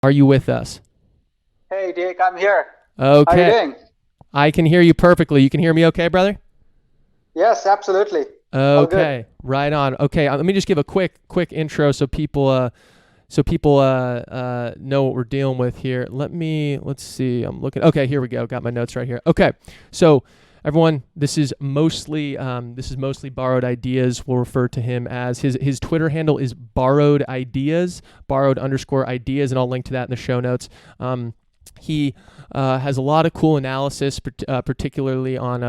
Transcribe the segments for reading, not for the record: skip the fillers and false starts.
Are you with us? Hey, Dick, I'm here. How are you Okay. doing? I can hear you perfectly. You can hear me okay, brother? Yes, absolutely. All good. Okay. Right on. Okay. Let me just give a quick intro so people know what we're dealing with here. Let's see. I'm looking. Okay, here we go. Got my notes right here. Okay. So everyone, this is mostly borrowed ideas. We'll refer to him as his Twitter handle is borrowed ideas, borrowed underscore ideas, and I'll link to that in the show notes. He has a lot of cool analysis, particularly on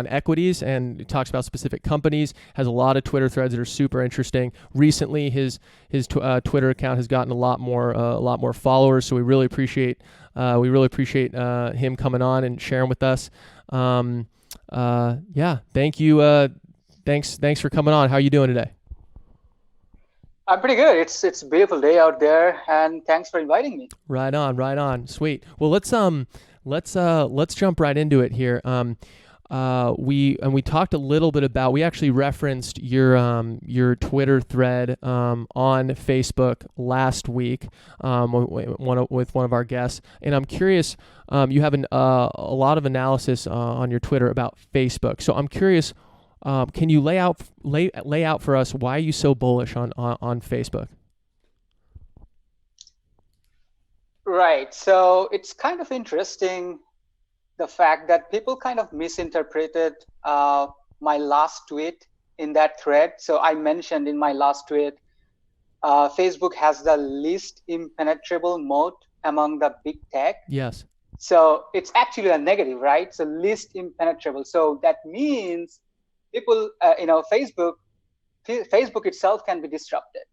equities, and it talks about specific companies. Has a lot of Twitter threads that are super interesting. Recently, his Twitter account has gotten a lot more followers, so we really appreciate him coming on and sharing with us. Yeah, thank you. Thanks for coming on. How are you doing today? I'm pretty good. It's a beautiful day out there, and thanks for inviting me. Right on, right on. Sweet. Well, let's jump right into it here. We talked a little bit about, we actually referenced your Twitter thread on Facebook last week with one of our guests, and I'm curious. You have a lot of analysis on your Twitter about Facebook, so I'm curious. Can you lay out for us why are you so bullish on Facebook? Right. So it's kind of interesting the fact that people kind of misinterpreted my last tweet in that thread. So I mentioned in my last tweet, Facebook has the least impenetrable moat among the big tech. Yes. So it's actually a negative, right? So least impenetrable. So that means people, Facebook itself can be disrupted,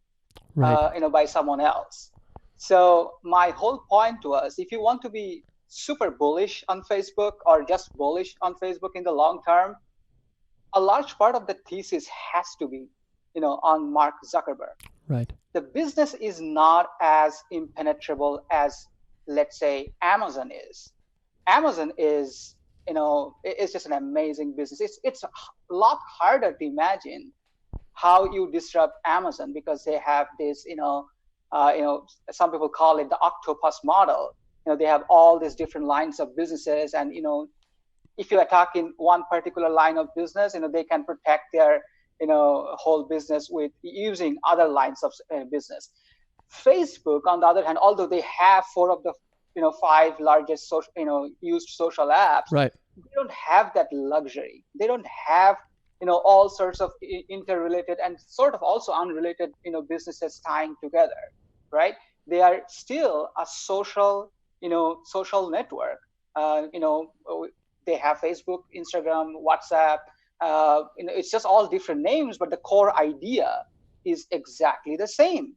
Right. by someone else. So my whole point was, if you want to be super bullish on Facebook or just bullish on Facebook in the long term, a large part of the thesis has to be, on Mark Zuckerberg. Right. The business is not as impenetrable as, let's say, Amazon is. Amazon is, it's just an amazing business. It's a lot harder to imagine how you disrupt Amazon, because they have this, some people call it the octopus model. They have all these different lines of businesses, and if you attack in one particular line of business, they can protect their, whole business with using other lines of business. Facebook, on the other hand, although they have four of the, five largest social, used social apps, Right. they don't have that luxury. They don't have, all sorts of interrelated and sort of also unrelated, businesses tying together, right? They are still a social network. They have Facebook, Instagram, WhatsApp. It's just all different names, but the core idea is exactly the same.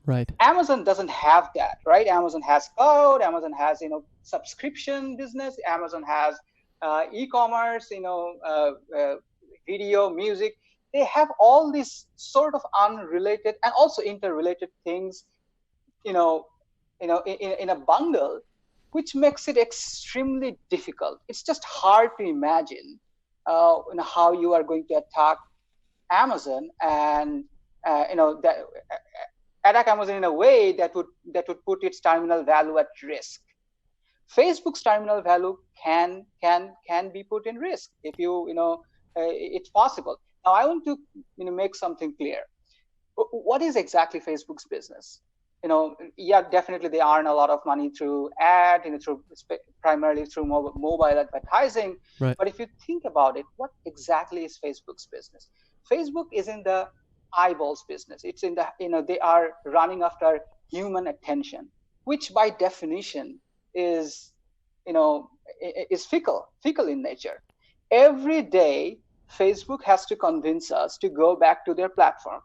Right. Amazon doesn't have that, right? Amazon has cloud. Amazon has, subscription business. Amazon has e-commerce, video, music. They have all these sort of unrelated and also interrelated things, you know, in a bundle, which makes it extremely difficult. It's just hard to imagine how you are going to attack Amazon and that attack Amazon in a way that would put its terminal value at risk. Facebook's terminal value can be put in risk if it's possible. Now I want to make something clear. What is exactly Facebook's business? Yeah, definitely they earn a lot of money through primarily through mobile advertising. Right. But if you think about it, what exactly is Facebook's business? Facebook is in the eyeballs business. It's in the, they are running after human attention, which by definition is, is fickle in nature. Every day, Facebook has to convince us to go back to their platform,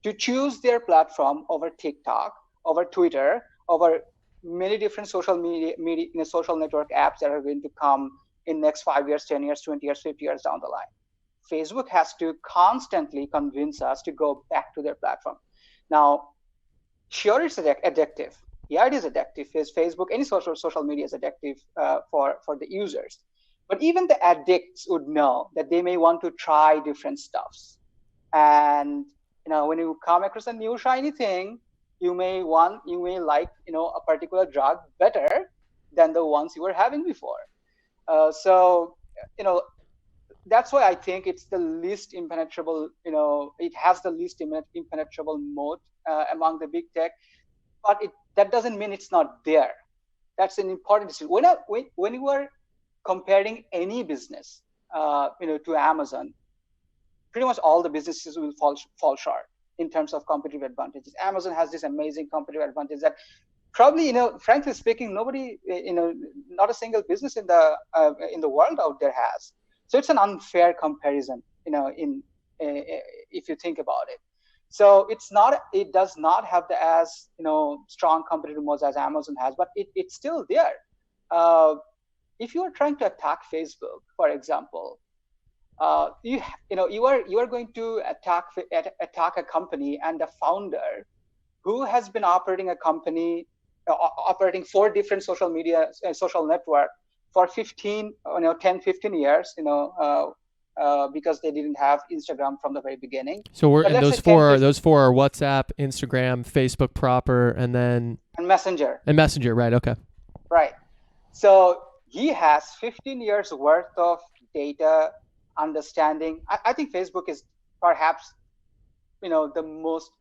to choose their platform over TikTok, over Twitter, over many different social network apps that are going to come in next 5 years, 10 years, 20 years, 50 years down the line. Facebook has to constantly convince us to go back to their platform. Now, sure, it's addictive. Yeah, it is addictive. Is Facebook, any social media is addictive for the users. But even the addicts would know that they may want to try different stuffs. And when you come across a new shiny thing, you may like a particular drug better than the ones you were having before. So that's why I think it's the least impenetrable. It has the least impenetrable moat among the big tech, but that doesn't mean it's not there. That's an important issue. When you are comparing any business, to Amazon, pretty much all the businesses will fall short in terms of competitive advantages. Amazon has this amazing competitive advantage that probably, frankly speaking, nobody, not a single business in the world out there has. So it's an unfair comparison, if you think about it. So it does not have the as strong competitive modes as Amazon has, but it's still there. If you are trying to attack Facebook, for example, you are going to attack a company and a founder who has been operating a company, operating 4 different social media social network for 10 15 years, because they didn't have Instagram from the very beginning. So those four are WhatsApp, Instagram, Facebook proper, and Messenger. And Messenger, right? Okay. Right. So he has 15 years worth of data understanding. I think Facebook is perhaps, the most,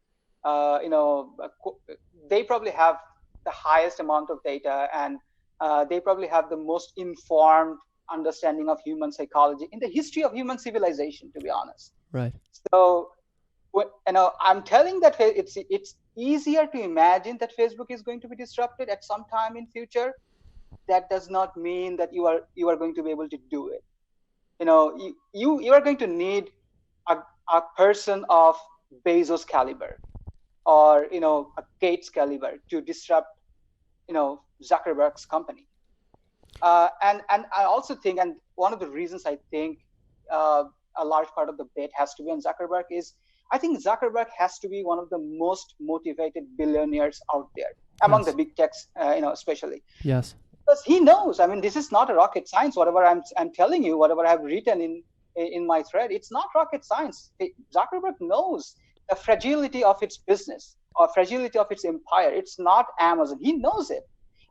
they probably have the highest amount of data, and they probably have the most informed understanding of human psychology in the history of human civilization, to be honest. Right. So, I'm telling that it's easier to imagine that Facebook is going to be disrupted at some time in future. That does not mean that you are going to be able to do it. You are going to need a person of Bezos caliber, or a Gates caliber to disrupt Zuckerberg's company. And I also think, and one of the reasons I think a large part of the bet has to be on Zuckerberg is, I think Zuckerberg has to be one of the most motivated billionaires out there among the big techs, especially. Yes. Because he knows, this is not a rocket science. Whatever I'm telling you, whatever I've written in my thread, it's not rocket science. Zuckerberg knows the fragility of its business or fragility of its empire. It's not Amazon. He knows it,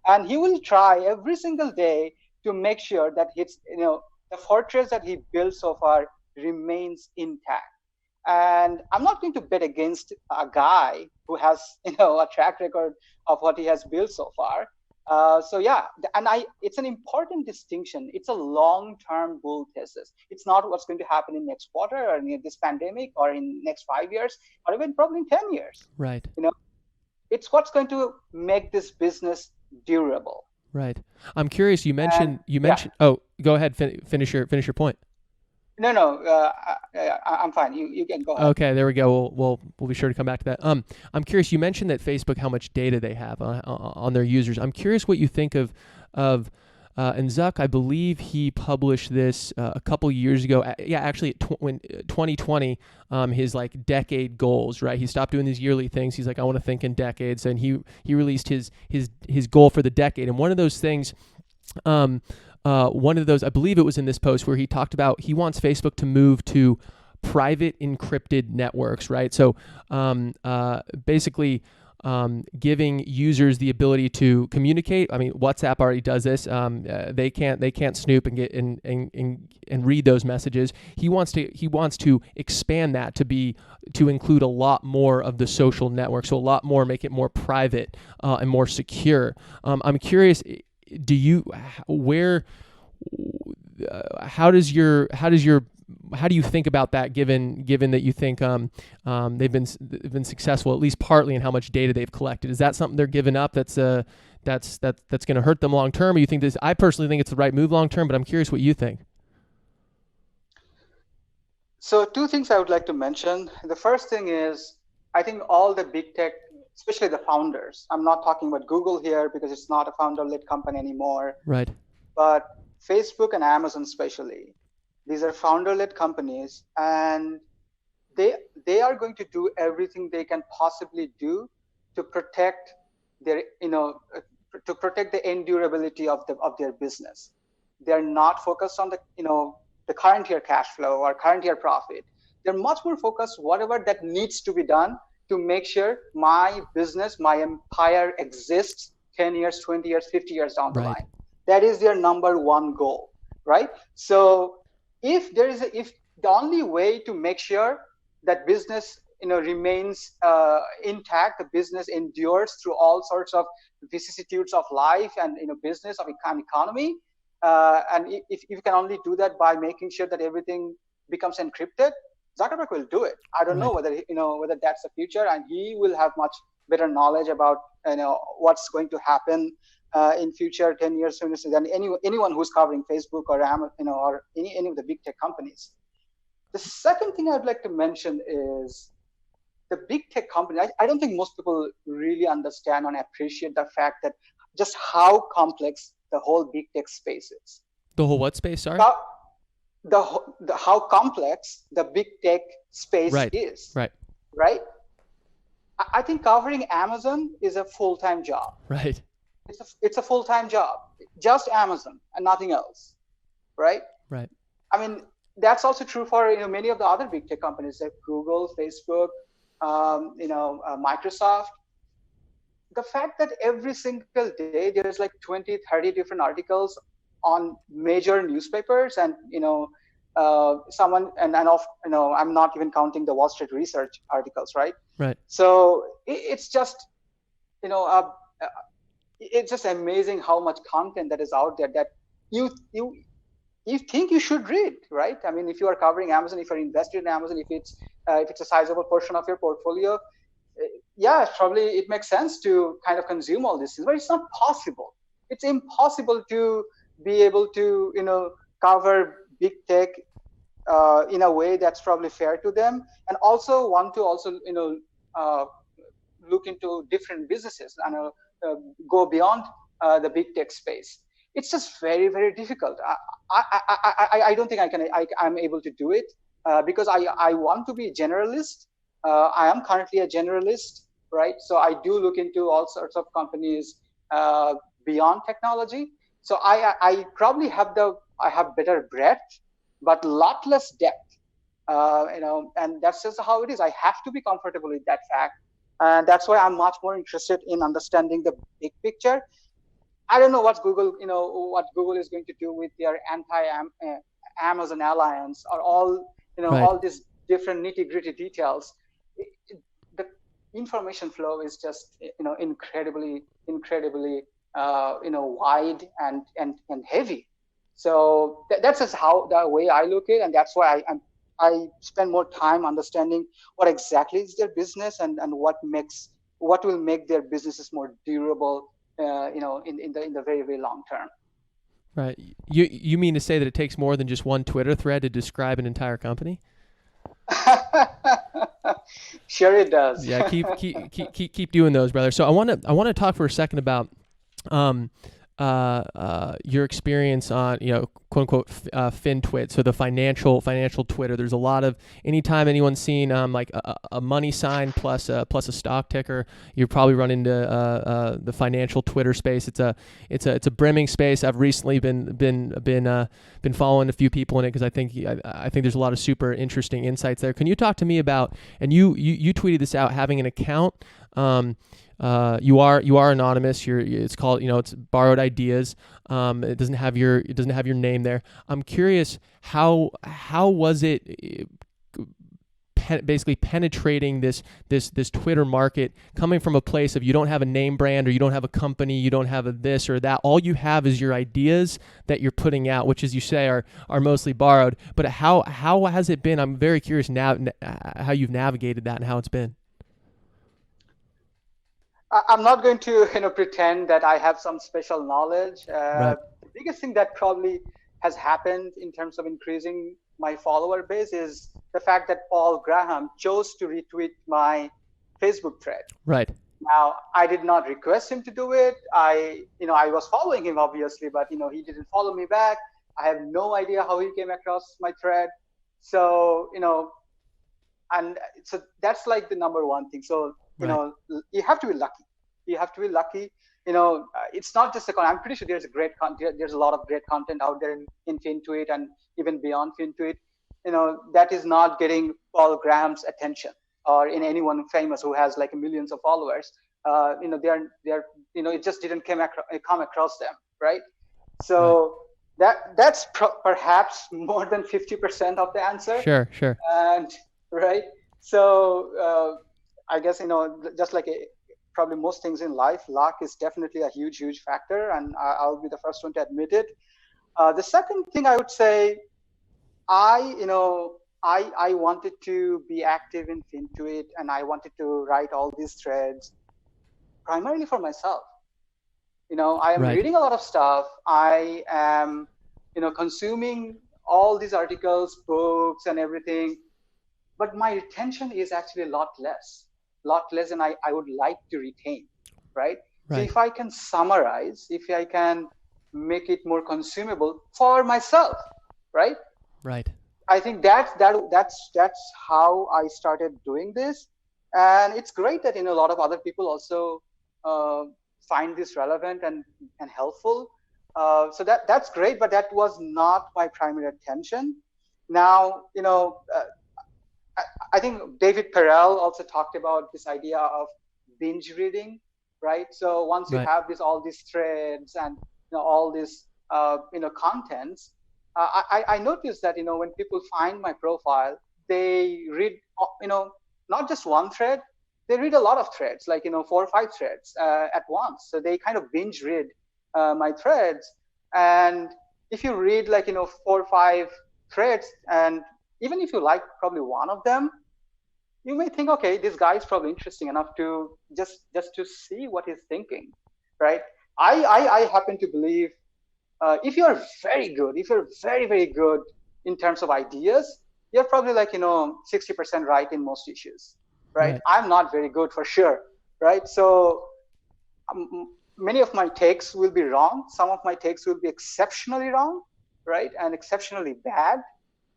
and he will try every single day to make sure that the fortress that he built so far remains intact. And I'm not going to bet against a guy who has a track record of what he has built so far. So yeah, and it's an important distinction. It's a long-term bull thesis. It's not what's going to happen in next quarter or in this pandemic or in next 5 years or even probably in 10 years. Right. It's what's going to make this business durable. Right. I'm curious. You mentioned. Yeah. Oh, go ahead. Finish your point. No, I'm fine. You can go ahead. Okay, there we go. We'll be sure to come back to that. I'm curious. You mentioned that Facebook, how much data they have on their users. I'm curious what you think of and Zuck, I believe he published this a couple years ago. Actually, when 2020, his like decade goals. Right, he stopped doing these yearly things. He's like, I want to think in decades, and he released his goal for the decade. And one of those things. I believe it was in this post where he talked about he wants Facebook to move to private encrypted networks, right? So basically giving users the ability to communicate. WhatsApp already does this. They can't snoop and get and read those messages. He wants to expand that to include a lot more of the social network, so a lot more, make it more private and more secure. I'm curious. How do you think about that, given that you think they've been successful at least partly in how much data they've collected? Is that something they're giving up that's going to hurt them long term? Or you think this? I personally think it's the right move long term, but I'm curious what you think. So 2 things I would like to mention. The first thing is, I think all the big tech, especially the founders, I'm not talking about Google here because it's not a founder-led company anymore. Right. But Facebook and Amazon especially, these are founder-led companies, and they are going to do everything they can possibly do to protect their, to protect the endurability of their business. They're not focused on the current year cash flow or current year profit. They're much more focused whatever that needs to be done to make sure my business, my empire exists 10 years, 20 years, 50 years down the Right. line. That is their number one goal, right? So if the only way to make sure that business remains intact, the business endures through all sorts of vicissitudes of life and business of economy, and if you can only do that by making sure that everything becomes encrypted, Zuckerberg will do it. I don't Right. know whether that's the future, and he will have much better knowledge about what's going to happen in future 10 years than anyone who's covering Facebook or or any of the big tech companies. The second thing I'd like to mention is the big tech company. I don't think most people really understand and appreciate the fact that just how complex the whole big tech space is. The whole what space? Sorry. The how complex the big tech space Right. is. Right. Right. I think covering Amazon is a full-time job. Right. It's a full-time job, just Amazon and nothing else, right? Right. I mean, that's also true for many of the other big tech companies like Google, Facebook, Microsoft. The fact that every single day there's like 20, 30 different articles on major newspapers, and someone and I'm not even counting the Wall Street Research articles, right? Right. So it's just it's just amazing how much content that is out there that you think you should read, right? I mean, if you are covering Amazon, if you're invested in Amazon, if it's a sizable portion of your portfolio, yeah, probably it makes sense to kind of consume all these things, but it's not possible. It's impossible to be able to cover big tech in a way that's probably fair to them, and also want to also look into different businesses and go beyond the big tech space. It's just very, very difficult. I don't think I'm able to do it because I want to be a generalist. I am currently a generalist, right? So I do look into all sorts of companies beyond technology. So I probably have better breadth, but lot less depth. And that's just how it is. I have to be comfortable with that fact. And that's why I'm much more interested in understanding the big picture. I don't know what Google is going to do with their anti-Amazon alliance or all Right. all these different nitty-gritty details. The information flow is just incredibly wide and heavy. So that's just how the way I look at it, and that's why I spend more time understanding what exactly is their business and what will make their businesses more durable, in the very, very long term. Right. You mean to say that it takes more than just one Twitter thread to describe an entire company? Sure, it does. Yeah. Keep doing those, brother. So I want to talk for a second about your experience on, quote unquote, FinTwit, so the financial Twitter. There's a lot of, anytime anyone's seen like a money sign plus a stock ticker, you probably run into the financial Twitter space. It's a brimming space. I've recently been following a few people in it because I think there's a lot of super interesting insights there. Can you talk to me about, and you tweeted this out, having an account. You are anonymous. It's called, it's borrowed ideas. It doesn't have your name there. I'm curious, how was it basically penetrating this Twitter market, coming from a place of, you don't have a name brand, or you don't have a company, you don't have a this or that. All you have is your ideas that you're putting out, which, as you say, are mostly borrowed. But how has it been? I'm very curious now how you've navigated that and how it's been. I'm not going to pretend that I have some special knowledge. Right. The biggest thing that probably has happened in terms of increasing my follower base is the fact that Paul Graham chose to retweet my Facebook thread. Right. Now, I did not request him to do it. I was following him, obviously, but he didn't follow me back. I have no idea how he came across my thread. So and so that's like the number one thing. So you have to be lucky. It's not just I'm pretty sure there's a lot of great content out there in FinTwit and even beyond FinTwit. That is not getting Paul Graham's attention. or in anyone famous who has like millions of followers. They're it just didn't come across them, right? Right. So that's perhaps more than 50% of the answer. Sure. Sure. And right, so I guess just like probably most things in life, luck is definitely a huge factor, and I'll be the first one to admit it. The second thing I would say, I you know I wanted to be active in Fintuit, and I wanted to write all these threads primarily for myself. I am Right. reading a lot of stuff. I am consuming all these articles, books, and everything, but my retention is actually a lot less than I would like to retain, right? So Right. if I can summarize, if I can make it more consumable for myself, right? Right. I think that's how I started doing this, and it's great that a lot of other people also uh, find this relevant and helpful. So that's great, but that was not my primary attention. Now, I think David Perel also talked about this idea of binge reading, right? So once you Right. have all these threads and all these contents, I noticed that when people find my profile, they read not just one thread, they read a lot of threads, like 4 or 5 threads at once. So they kind of binge read my threads, and if you read like 4 or 5 threads, and even if you like probably one of them, you may think, okay, this guy is probably interesting enough to just to see what he's thinking, right? I happen to believe if you're very good, if you're very good in terms of ideas, you're probably like 60% right in most issues, right? Right. I'm not very good for sure, right? So many of my takes will be wrong. Some of my takes will be exceptionally wrong, right, and exceptionally bad.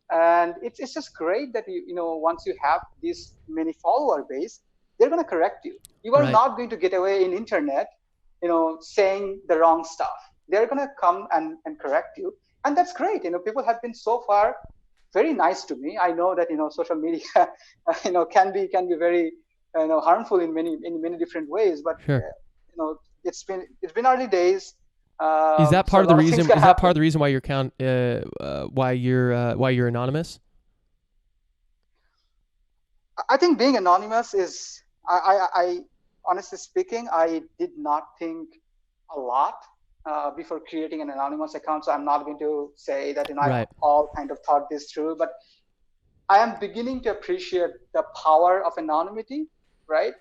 And it's just great that once you have this many follower base, they're going to correct you. You are Right. not going to get away in internet saying the wrong stuff. They're going to come and correct you, and that's great. People have been so far very nice to me. I know that social media can be very harmful in many different ways, but Sure. it's been early days. Is that So part a of the lot of things reason? can Is that part of happen. the reason why you're why you're anonymous? I think being anonymous is, I honestly speaking, I did not think a lot before creating an anonymous account. So I'm not going to say that I Right. all kind of thought this through, but I am beginning to appreciate the power of anonymity, right?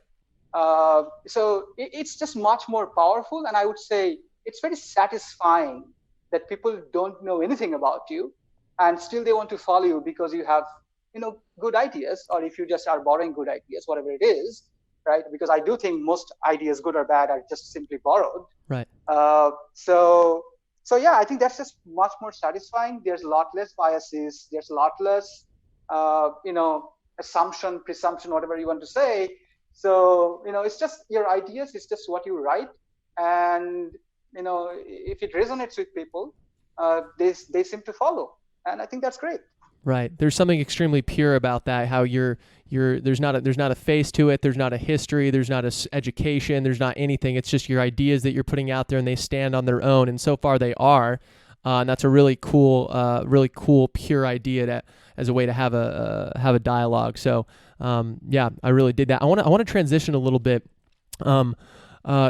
So it's just much more powerful, and I would say it's very satisfying that people don't know anything about you, and still they want to follow you because you have good ideas, or if you just are borrowing good ideas, whatever it is, right? Because I do think most ideas, good or bad, are just simply borrowed. Right. So yeah, I think that's just much more satisfying. There's a lot less biases. There's a lot less, assumption, presumption, whatever you want to say. So it's just your ideas. It's just what you write, and if it resonates with people, they seem to follow, and I think that's great. Right. There's something extremely pure about that. How you're there's not a face to it. There's not a history. There's not a education. There's not anything. It's just your ideas that you're putting out there, and they stand on their own. And so far, they are. And that's a really cool, pure idea that as a way to have a dialogue. So, yeah, I really did that. I want to transition a little bit. Um,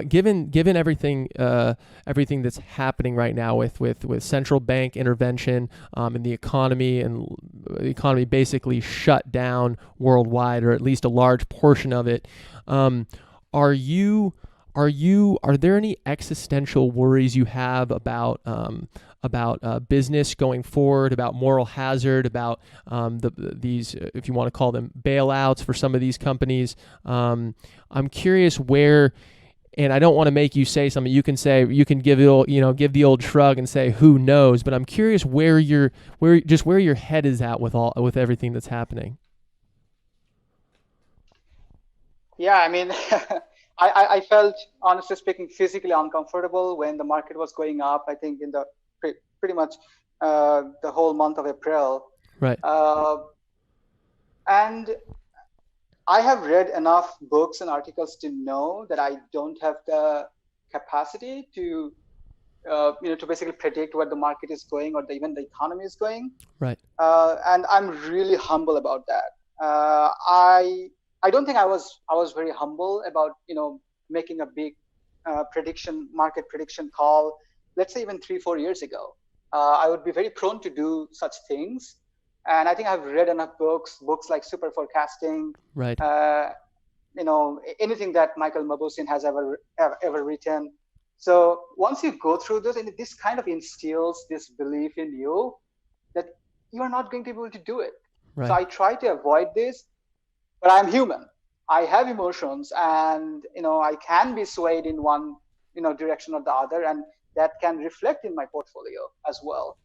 given everything that's happening right now with central bank intervention and the economy basically shut down worldwide, or at least a large portion of it, are you are there any existential worries you have about business going forward, about moral hazard, about these, if you want to call them bailouts for some of these companies? I'm curious where, and I don't want to make you say something. You can give give the old shrug and say who knows. But I'm curious where your head is at with everything that's happening. Yeah, I mean, I felt, honestly speaking, physically uncomfortable when the market was going up. I think in the pretty much the whole month of April, Right. uh, and I have read enough books and articles to know that I don't have the capacity to to basically predict where the market is going or even the economy is going. Right. And I'm really humble about that. I don't think I was very humble about making a big market prediction call. Let's say even 3-4 years ago, I would be very prone to do such things. And I think I've read enough books like Super Forecasting, Right. uh, anything that Michael Maboussian has ever written. So once you go through this, and this kind of instills this belief in you that you are not going to be able to do it. So Right. I try to avoid this, but I'm human. I have emotions, and I can be swayed in one direction or the other, and that can reflect in my portfolio as well.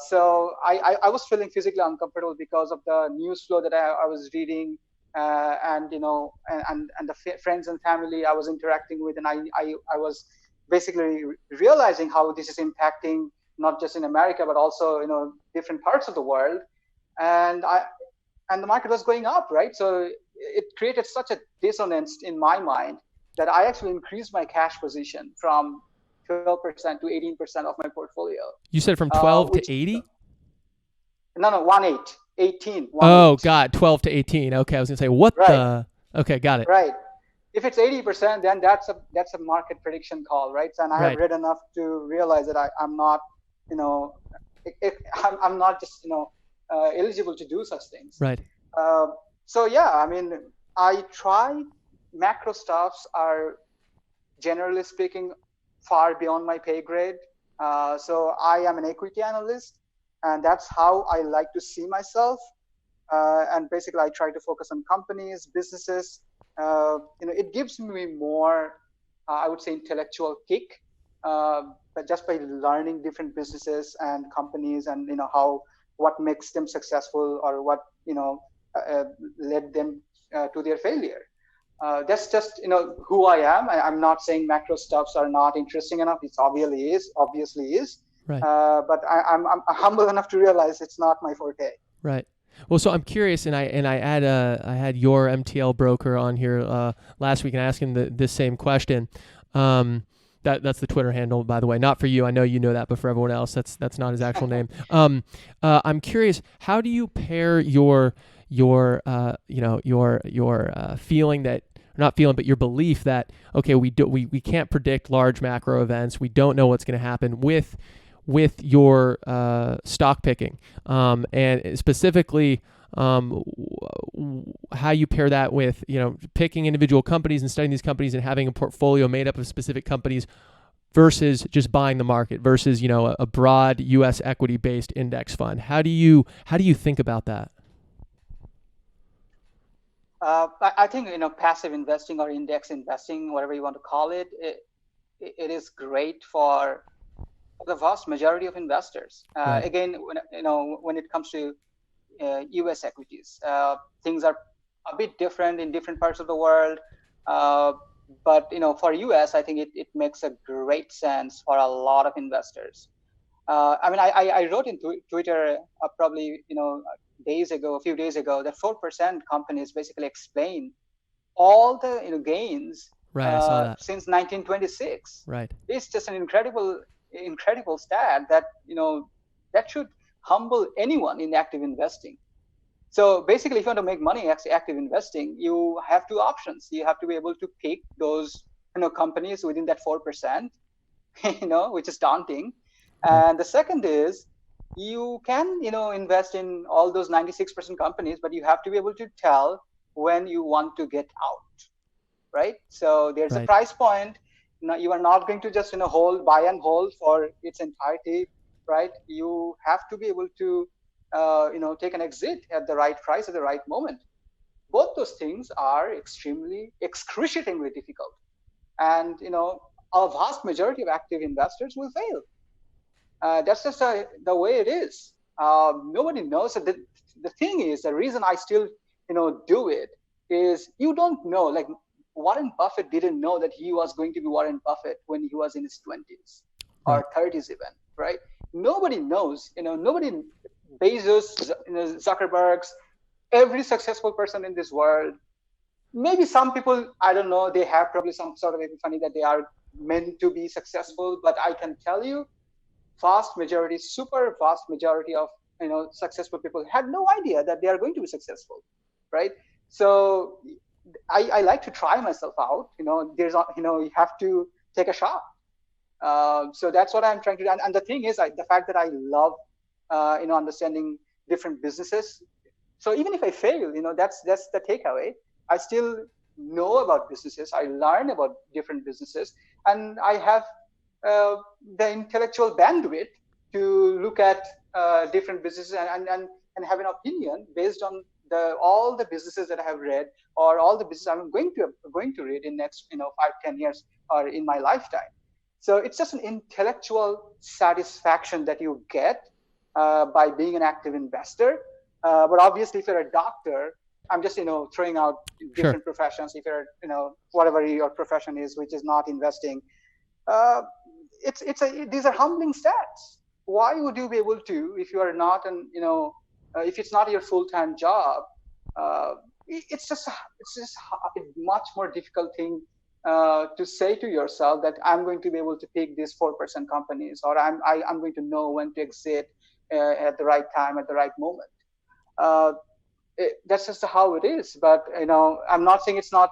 So I was feeling physically uncomfortable because of the news flow that I was reading, and and the friends and family I was interacting with, and I was basically realizing how this is impacting not just in America but also different parts of the world, and the market was going up, right? So it created such a dissonance in my mind that I actually increased my cash position from 12% to 18% of my portfolio. You said from 12 Which to 80? no, 1/8, 18, Oh, 1/8. God, 12 to 18. Okay, I was going to say, what Right, the? Okay, got it. right. If it's 80%, then that's a market prediction call, right? And I have Right. read enough to realize that I'm not, you know, I'm not just eligible to do such things. Right. Uh, so yeah, I mean, I try. Macro stuffs are generally speaking far beyond my pay grade. So I am an equity analyst, and that's how I like to see myself. And basically, I try to focus on companies, businesses. It gives me more, I would say, intellectual kick, but just by learning different businesses and companies, and how what makes them successful, or what uh, led them to their failure. That's just who I am. I'm not saying macro stuffs are not interesting enough. It obviously is. Right. But I'm humble enough to realize it's not my forte. Right. Well, so I'm curious, and I had your MTL broker on here last week, and I asked him this same question. That's the Twitter handle, by the way. Not for you. I know you know that, but for everyone else, that's not his actual name. I'm curious, how do you pair your feeling that, not feeling, but your belief that, okay, we can't predict large macro events, we don't know what's going to happen, with your stock picking, and specifically how you pair that with picking individual companies and studying these companies and having a portfolio made up of specific companies versus just buying the market versus a broad U.S. equity based index fund. How do you think about that? I think passive investing or index investing, whatever you want to call it, it is great for the vast majority of investors. Right. Again, when it comes to U.S. equities, things are a bit different in different parts of the world. But for U.S., I think it makes a great sense for a lot of investors. I mean, I wrote in Twitter probably a few days ago, that 4% companies basically explain all the gains Right. I saw that. since 1926. Right. It's just an incredible stat that that should humble anyone in active investing. So basically, if you want to make money active investing, you have two options. You have to be able to pick those companies within that 4%, which is daunting. Right. And the second is, you can invest in all those 96% companies, but you have to be able to tell when you want to get out, right? So there's a Right. price point. You are not going to just buy and hold for its entirety, right? You have to be able to take an exit at the right price at the right moment. Both those things are excruciatingly difficult, and a vast majority of active investors will fail. That's just the way it is. Nobody knows. The thing is, the reason I still do it is, you don't know. Like, Warren Buffett didn't know that he was going to be Warren Buffett when he was in his 20s Right. or 30s even, right? Nobody knows. Bezos, Zuckerberg's, every successful person in this world, maybe some people, I don't know, they have probably some sort of epiphany that they are meant to be successful. But I can tell you, vast majority, super vast majority of successful people had no idea that they are going to be successful, right? So I like to try myself out. You have to take a shot. So that's what I'm trying to do. And the thing is, the fact that I love understanding different businesses. So even if I fail, that's the takeaway. I still know about businesses. I learn about different businesses, and I have the intellectual bandwidth to look at different businesses and have an opinion based on all the businesses that I have read, or all the businesses I'm going to read in next 5-10 years or in my lifetime. So it's just an intellectual satisfaction that you get by being an active investor. But obviously, if you're a doctor, I'm just throwing out different professions. If you're whatever your profession is, which is not investing, these are humbling stats. Why would you be able to, if you are not if it's not your full-time job? It's just a much more difficult thing to say to yourself that I'm going to be able to pick these 4% companies, or I'm going to know when to exit at the right time, at the right moment. That's just how it is. But I'm not saying it's not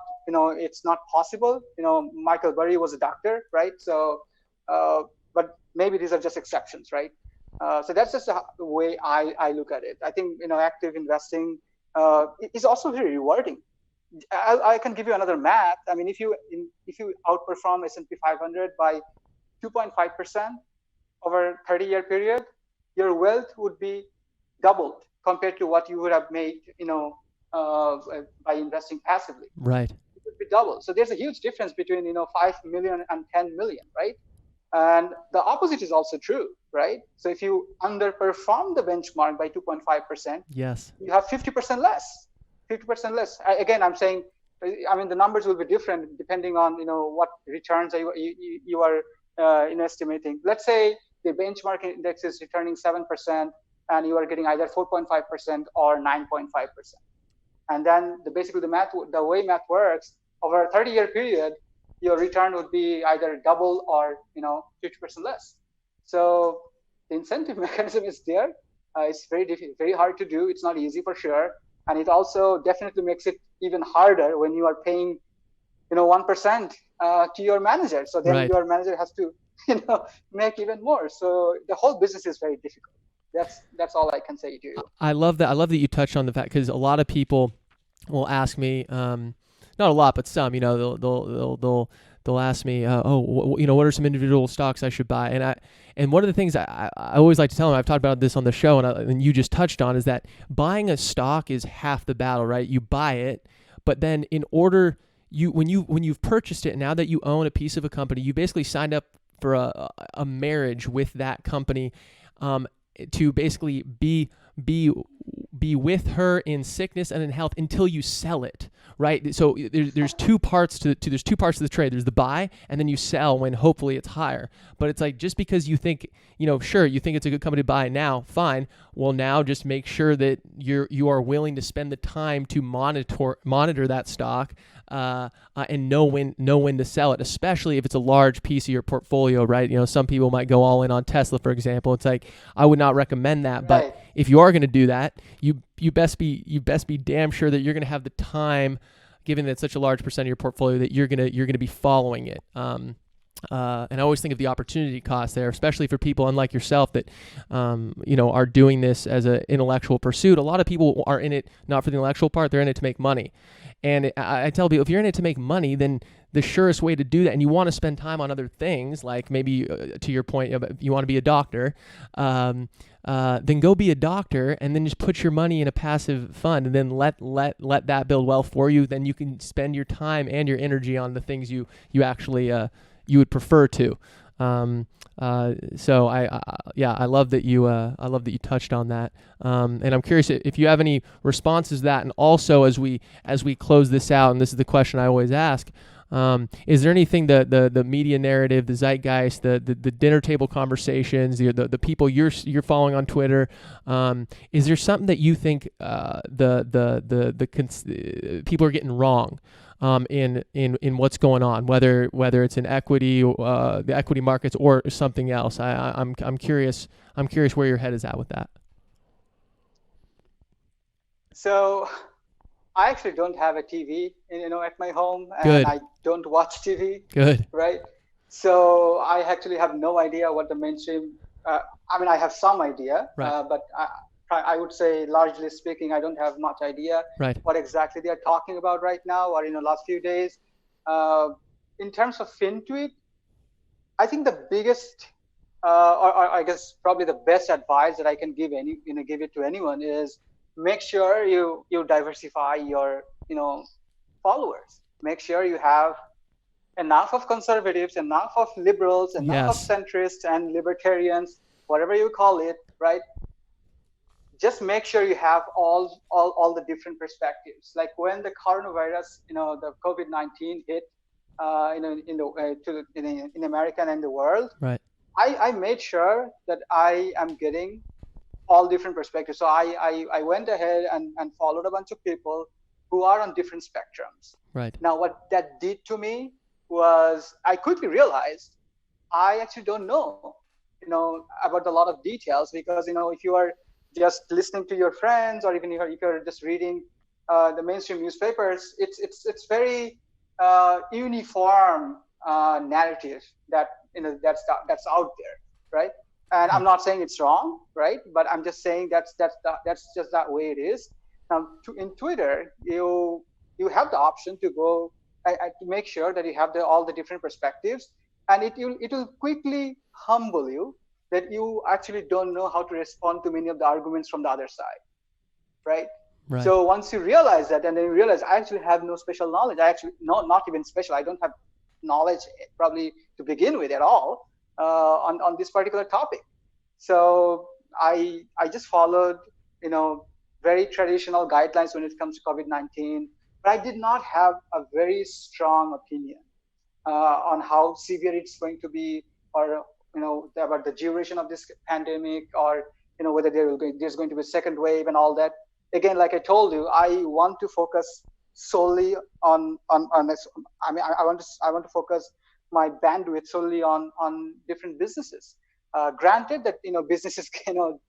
possible. Michael Burry was a doctor, right? So, but maybe these are just exceptions, right? So that's just the way I look at it. I think active investing is also very rewarding. I can give you another math. I mean, if you outperform S&P 500 by 2.5% over a 30-year period, your wealth would be doubled compared to what you would have made, by investing passively. Right. It would be double. So there's a huge difference between 5 million and 10 million, right? And the opposite is also true, right? So if you underperform the benchmark by 2.5%, yes, you have 50% less. 50% less. Again, I'm saying, I mean, the numbers will be different depending on what returns you are estimating. Let's say the benchmark index is returning 7%, and you are getting either 4.5% or 9.5%. And then basically the way math works, over a 30-year period, your return would be either double or 50% less. So the incentive mechanism is there. It's very hard to do. It's not easy for sure. And it also definitely makes it even harder when you are paying 1% to your manager. So then your manager has to make even more. So the whole business is very difficult. That's all I can say to you. I love that. I love that you touched on the fact, because a lot of people will ask me, not a lot, but some, they'll ask me, what are some individual stocks I should buy? And one of the things I always like to tell them, I've talked about this on the show, and you just touched on, is that buying a stock is half the battle, right? You buy it, but then when you've purchased it, now that you own a piece of a company, you basically signed up for a marriage with that company, to basically be with her in sickness and in health until you sell it, right? So there's two parts to the trade. There's the buy, and then you sell when hopefully it's higher. But it's like, just because you think, sure, you think it's a good company to buy now, fine. Well, now just make sure that you are willing to spend the time to monitor that stock, and know when to sell it, especially if it's a large piece of your portfolio, right? Some people might go all in on Tesla, for example. It's like, I would not recommend that, but if you are going to do that, you best be damn sure that you're going to have the time, given that it's such a large percent of your portfolio, that you're going to be following it. And I always think of the opportunity cost there, especially for people unlike yourself that, are doing this as an intellectual pursuit. A lot of people are in it not for the intellectual part; they're in it to make money. And I tell people, if you're in it to make money, then the surest way to do that, and you want to spend time on other things, like maybe to your point, you want to be a doctor, then go be a doctor, and then just put your money in a passive fund, and then let that build wealth for you. Then you can spend your time and your energy on the things you actually you would prefer to. So I love that you touched on that. And I'm curious if you have any responses to that. And also, as we close this out, and this is the question I always ask, Is there anything the media narrative, the zeitgeist, the dinner table conversations, the people you're following on Twitter? Is there something that you think people are getting wrong? In what's going on, whether it's in equity, the equity markets, or something else. I'm curious. I'm curious where your head is at with that. So I actually don't have a TV, at my home, and Good. I don't watch TV. Good. Right? So I actually have no idea what the mainstream. I have some idea, Right. but I would say, largely speaking, I don't have much idea Right. what exactly they are talking about right now, or last few days. In terms of FinTweet, I think the biggest, or I guess probably the best advice that I can give give it to anyone is, make sure you diversify your followers. Make sure you have enough of conservatives, enough of liberals, enough of centrists and libertarians, whatever you call it, right? Just make sure you have all the different perspectives. Like when the coronavirus, the COVID-19 hit, in America and in the world, right. I made sure that I am getting all different perspectives. So I went ahead and followed a bunch of people who are on different spectrums. Right. Now, what that did to me was, I quickly realized I actually don't know, about a lot of details, because, if you are just listening to your friends, or even if you're just reading the mainstream newspapers, it's very uniform narrative that's out there, right? And I'm not saying it's wrong, right? But I'm just saying that's just that way it is. Now, in Twitter, you have the option to go to make sure that you have all the different perspectives, and it will quickly humble you that you actually don't know how to respond to many of the arguments from the other side, right? Right. So once you realize that, and then you realize, I actually have no special knowledge. I actually not even special. I don't have knowledge probably to begin with at all on this particular topic. So I just followed very traditional guidelines when it comes to COVID-19, but I did not have a very strong opinion on how severe it's going to be, or about the duration of this pandemic, or whether there's going to be a second wave and all that. Again, like I told you, I want to focus solely on this. I want to focus my bandwidth solely on different businesses. Granted that businesses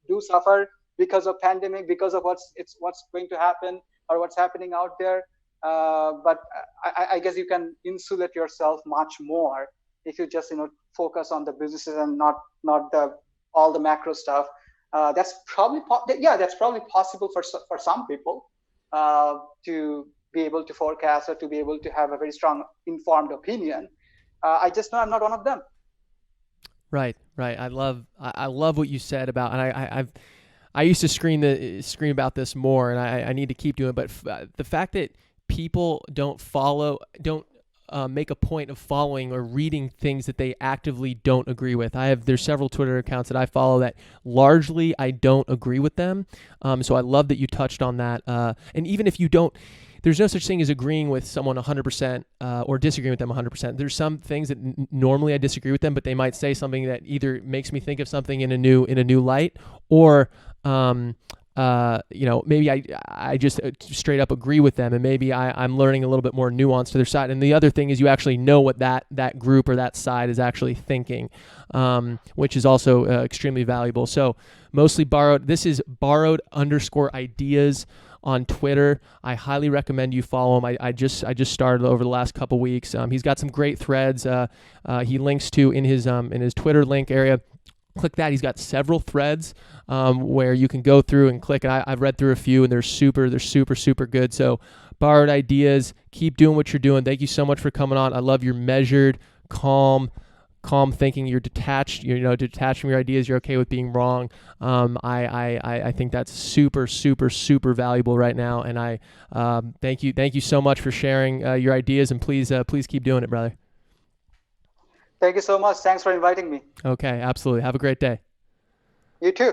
do suffer because of pandemic, because of what's going to happen or what's happening out there. But I guess you can insulate yourself much more if you just focus on the businesses and not all the macro stuff. That's probably possible for some people to be able to forecast or to be able to have a very strong informed opinion. I just know I'm not one of them. Right. I love what you said about, and I used to scream about this more, and I need to keep doing it. But the fact that people don't make a point of following or reading things that they actively don't agree with. There's several Twitter accounts that I follow that largely I don't agree with them. So I love that you touched on that. And even if you don't, there's no such thing as agreeing with someone 100% or disagreeing with them 100%. There's some things that normally I disagree with them, but they might say something that either makes me think of something in a new light, or maybe I just straight up agree with them, and maybe I'm learning a little bit more nuance to their side. And the other thing is, you actually know what that group or that side is actually thinking, which is also extremely valuable. So mostly borrowed. This is borrowed_ideas on Twitter. I highly recommend you follow him. I just started over the last couple weeks. He's got some great threads. He links to in his Twitter link area. Click that. He's got several threads where you can go through and click. And I've read through a few, and they're super good. So borrowed ideas. Keep doing what you're doing. Thank you so much for coming on. I love your measured, calm thinking. You're detached. Detached from your ideas. You're okay with being wrong. I think that's super valuable right now. And I thank you so much for sharing your ideas. And please keep doing it, brother. Thank you so much. Thanks for inviting me. Okay, absolutely. Have a great day. You too.